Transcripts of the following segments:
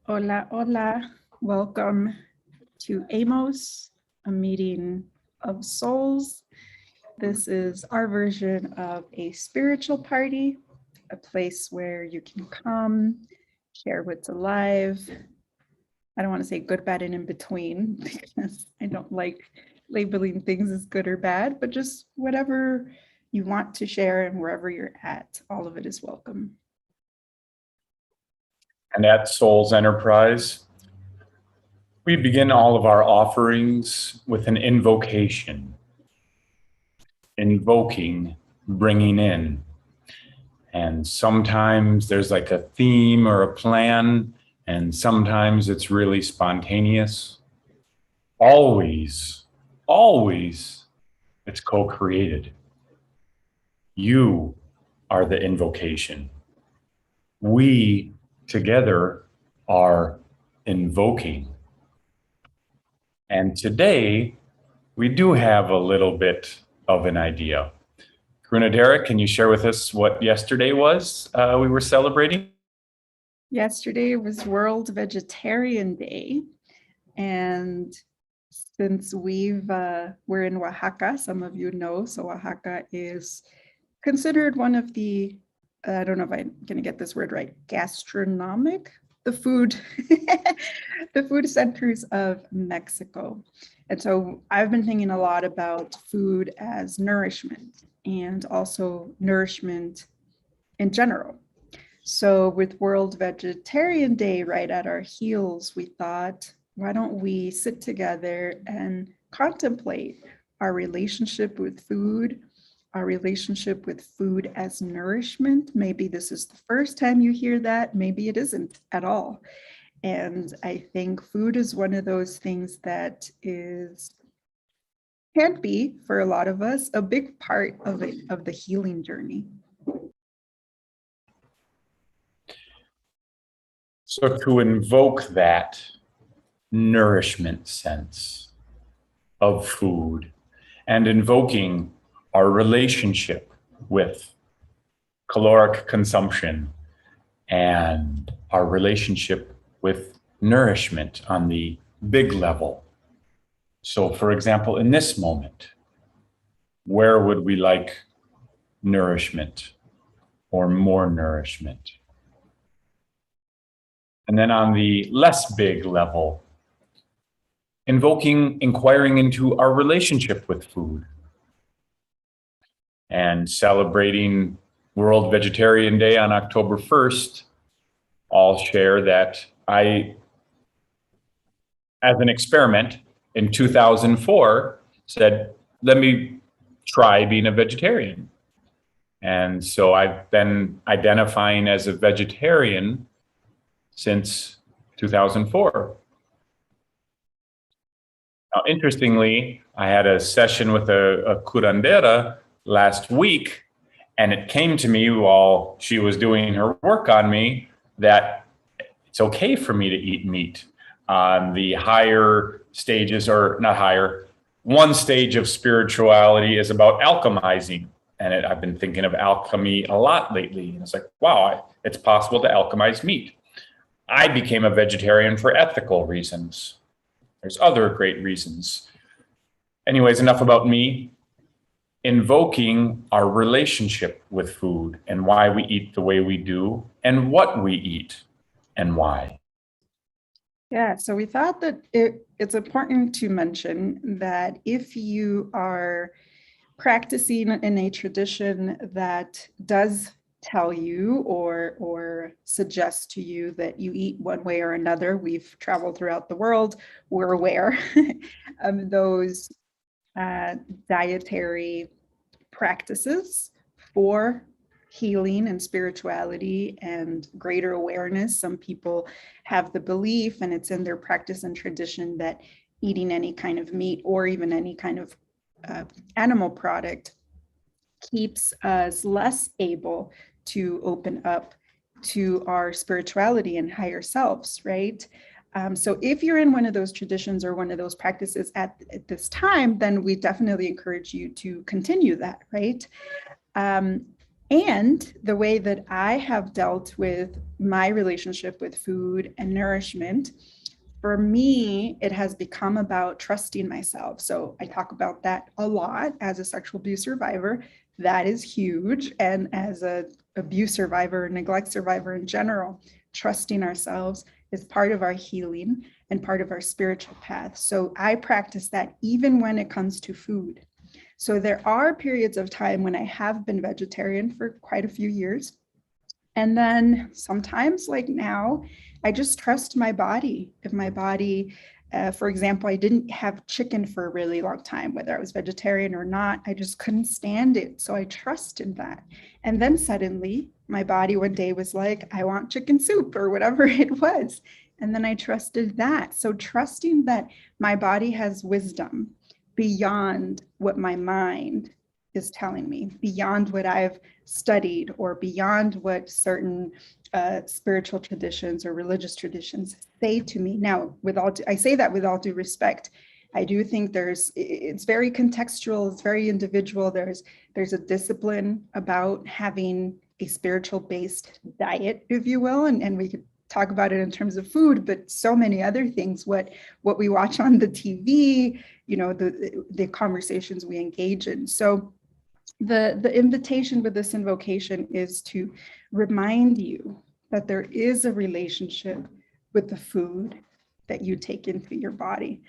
Hola, hola. Welcome to Amos, a meeting of souls. This is our version of a spiritual party, a place where you can come, share what's alive. I don't want to say good, bad, and in between because I don't like labeling things as good or bad, but just whatever you want to share and wherever you're at, all of it is welcome. And at Soul's Enterprise, we begin all of our offerings with an invocation, invoking, bringing in. And sometimes there's like a theme or a plan, and sometimes it's really spontaneous. Always, it's co-created. You are the invocation. We together are invoking. And today, we do have a little bit of an idea. Karuna Derek, can you share with us what yesterday was we were celebrating? Yesterday was World Vegetarian Day. And since we're in Oaxaca, some of you know, so Oaxaca is considered one of the, I don't know if I'm going to get this word right, gastronomic, the food centers of Mexico. And so I've been thinking a lot about food as nourishment and also nourishment in general. So with World Vegetarian Day right at our heels, we thought, why don't we sit together and contemplate our relationship with food, our relationship with food as nourishment. Maybe this is the first time you hear that, maybe it isn't at all. And I think food is one of those things that can be, for a lot of us, a big part of the healing journey. So to invoke that nourishment sense of food and invoking our relationship with caloric consumption and our relationship with nourishment on the big level. So for example, in this moment, where would we like nourishment or more nourishment? And then on the less big level, inquiring into our relationship with food and celebrating World Vegetarian Day on October 1st. I'll share that I, as an experiment in 2004, said, let me try being a vegetarian. And so I've been identifying as a vegetarian since 2004. Now, interestingly, I had a session with a curandera last week, and it came to me while she was doing her work on me that it's okay for me to eat meat on the higher stages, or not higher. One stage of spirituality is about alchemizing. And I've been thinking of alchemy a lot lately. And it's like, wow, it's possible to alchemize meat. I became a vegetarian for ethical reasons. There's other great reasons. Anyways, enough about me. Invoking our relationship with food and why we eat the way we do and what we eat and why. Yeah, so we thought that it's important to mention that if you are practicing in a tradition that does tell you or suggest to you that you eat one way or another, we've traveled throughout the world, we're aware of those dietary practices for healing and spirituality and greater awareness. Some people have the belief, and it's in their practice and tradition, that eating any kind of meat or even any kind of animal product keeps us less able to open up to our spirituality and higher selves, right? So if you're in one of those traditions or one of those practices at this time, then we definitely encourage you to continue that, right? And the way that I have dealt with my relationship with food and nourishment, for me, it has become about trusting myself. So I talk about that a lot as a sexual abuse survivor. That is huge. And as a abuse survivor, neglect survivor in general, trusting ourselves is part of our healing and part of our spiritual path. So I practice that even when it comes to food. So there are periods of time when I have been vegetarian for quite a few years. And then sometimes, like now, I just trust my body. If my body, for example, I didn't have chicken for a really long time, whether I was vegetarian or not, I just couldn't stand it. So I trusted that. And then suddenly my body one day was like, I want chicken soup or whatever it was. And then I trusted that. So trusting that my body has wisdom beyond what my mind is telling me, beyond what I've studied or beyond what certain spiritual traditions or religious traditions say to me. Now, I say that with all due respect. I do think it's very contextual, it's very individual. There's a discipline about having a spiritual based diet, if you will, and we could talk about it in terms of food, but so many other things, what we watch on the TV, the conversations we engage in. So the invitation with this invocation is to remind you that there is a relationship with the food that you take into your body.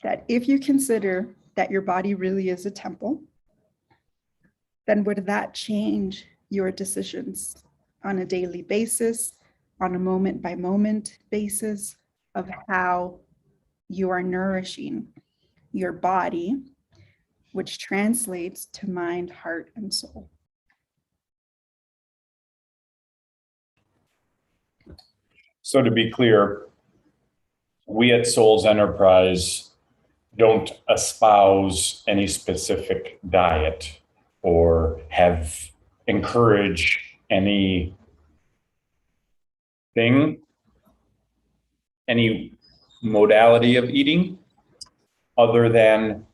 That if you consider that your body really is a temple, then would that change your decisions on a daily basis, on a moment by moment basis of how you are nourishing your body, which translates to mind, heart, and soul. So to be clear, we at Souls Enterprise don't espouse any specific diet or encourage any modality of eating other than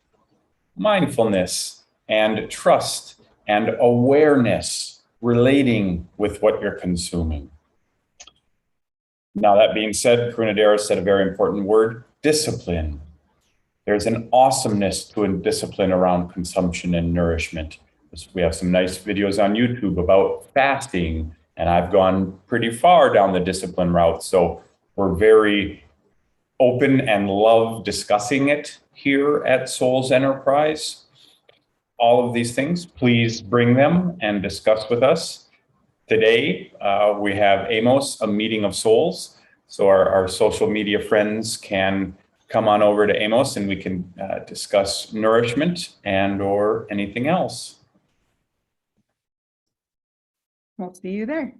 mindfulness and trust and awareness relating with what you're consuming. Now, that being said, Prunadera said a very important word, discipline. There's an awesomeness to a discipline around consumption and nourishment. We have some nice videos on YouTube about fasting, and I've gone pretty far down the discipline route. So we're very open and love discussing it here at Souls Enterprise. All of these things, please bring them and discuss with us. Today, we have Amos, a meeting of souls. So our social media friends can come on over to Amos and we can discuss nourishment and or anything else. We'll see you there.